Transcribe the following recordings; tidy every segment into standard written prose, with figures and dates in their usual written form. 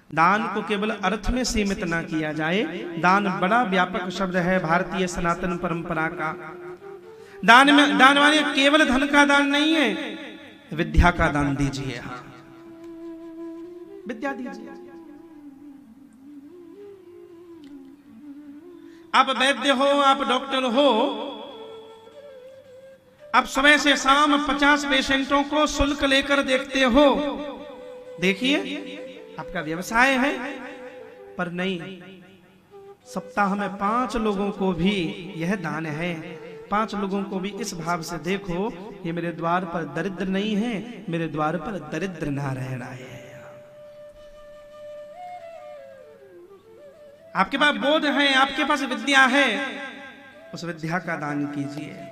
दान को केवल अर्थ में सीमित ना किया जाए। दान बड़ा व्यापक शब्द है भारतीय सनातन परंपरा का। दान में, दान माने केवल धन का दान नहीं है, विद्या का दान दीजिए। हाँ, विद्या दीजिए। आप वैद्य हो, आप डॉक्टर हो, आप सुबह से शाम 50 पेशेंटों को शुल्क लेकर देखते हो, देखिए आपका व्यवसाय है। पर नहीं, सप्ताह में 5 लोगों को भी यह दान है। 5 लोगों को भी इस भाव से देखो, ये मेरे द्वार पर दरिद्र नहीं है, मेरे द्वार पर दरिद्र ना रह रहा है। आपके पास बोध है, आपके पास विद्या है, उस विद्या का दान कीजिए।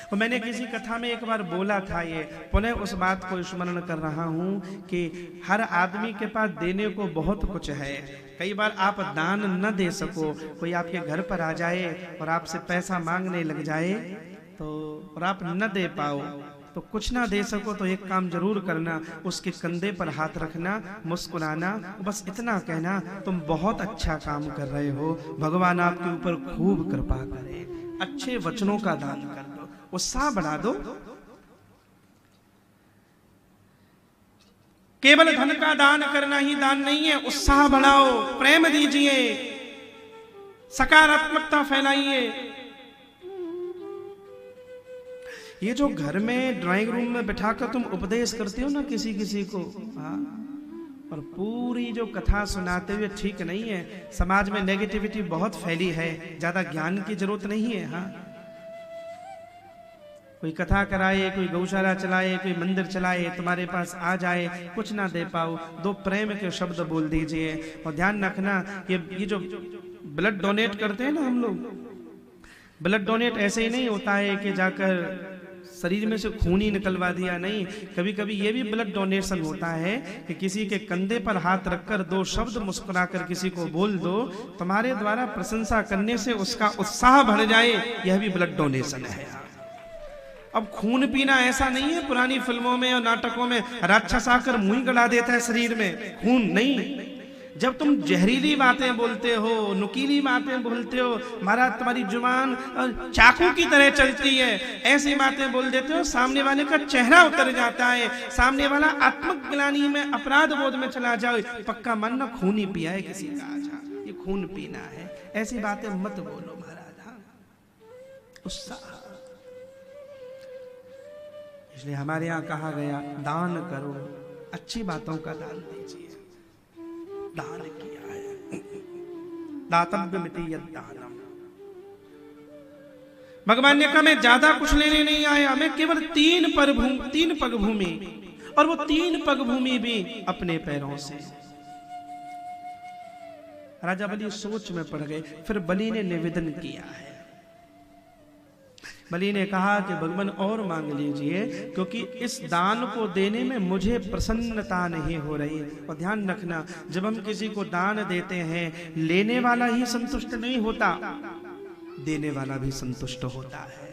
और मैंने किसी कथा में एक बार बोला था, ये पुनः उस बात को स्मरण कर रहा हूं कि हर आदमी के पास देने को बहुत कुछ है। कई बार आप दान न दे सको, कोई आपके घर पर आ जाए और आपसे पैसा मांगने लग जाए तो, और आप न दे पाओ, तो कुछ ना दे सको तो एक काम जरूर करना, उसके कंधे पर हाथ रखना, मुस्कुराना, बस इतना कहना, तुम बहुत अच्छा काम कर रहे हो, भगवान आपके ऊपर खूब कृपा करे। अच्छे वचनों का दान कर दो, उत्साह बढ़ा दो। केवल धन का दान करना ही दान नहीं है, उत्साह बढ़ाओ, प्रेम दीजिए, सकारात्मकता फैलाइए। ये जो घर में ड्राइंग रूम में बिठाकर तुम उपदेश करते हो ना किसी किसी को, हाँ, और पूरी जो कथा सुनाते हुए ठीक नहीं है। समाज में नेगेटिविटी बहुत फैली है, ज्यादा ज्ञान की जरूरत नहीं है। हाँ, कोई कथा कराए, कोई गौशाला चलाए, कोई मंदिर चलाए, तुम्हारे पास आ जाए, कुछ ना दे पाओ, 2 प्रेम के शब्द बोल दीजिए। और ध्यान रखना, ये जो ब्लड डोनेट करते हैं ना हम लोग, ब्लड डोनेट ऐसे ही नहीं होता है कि जाकर शरीर में से खून ही निकलवा दिया, नहीं। कभी कभी ये भी ब्लड डोनेशन होता है कि किसी के कंधे पर हाथ रखकर 2 शब्द मुस्कुराकर किसी को बोल दो, तुम्हारे द्वारा प्रशंसा करने से उसका उत्साह बढ़ जाए, यह भी ब्लड डोनेशन है। अब खून पीना ऐसा नहीं है, पुरानी फिल्मों में और नाटकों में राक्षस आकर मुंह गड़ा देता है शरीर में, खून नहीं। जब तुम जहरीली बातें बोलते हो, नुकीली बातें बोलते हो, महाराज तुम्हारी जुबान चाकू की तरह चलती है, ऐसी बातें बोल देते हो, सामने वाले का चेहरा उतर जाता है, सामने वाला आत्मक ग्लानि में, अपराध बोध में चला जाओ, पक्का मानना खून ही पिया है किसी का, अच्छा ये खून पीना है, ऐसी बातें मत बोलो महाराज। उत्साह, इसलिए हमारे यहाँ कहा गया, दान करो, अच्छी बातों का दान दीजिए। दान किया है, दातव्यमिति यद्दानम। भगवान ने कहा मैं ज्यादा कुछ लेने नहीं आया, मैं केवल 3 पग भूमि, और वो 3 पग भूमि भी अपने पैरों से। राजा बलि सोच में पड़ गए। फिर बलि ने निवेदन किया है, बलि ने कहा कि भगवान और मांग लीजिए, क्योंकि इस दान को देने में मुझे प्रसन्नता नहीं हो रही। और ध्यान रखना, जब हम किसी को दान देते हैं, लेने वाला ही संतुष्ट नहीं होता, देने वाला भी संतुष्ट होता है।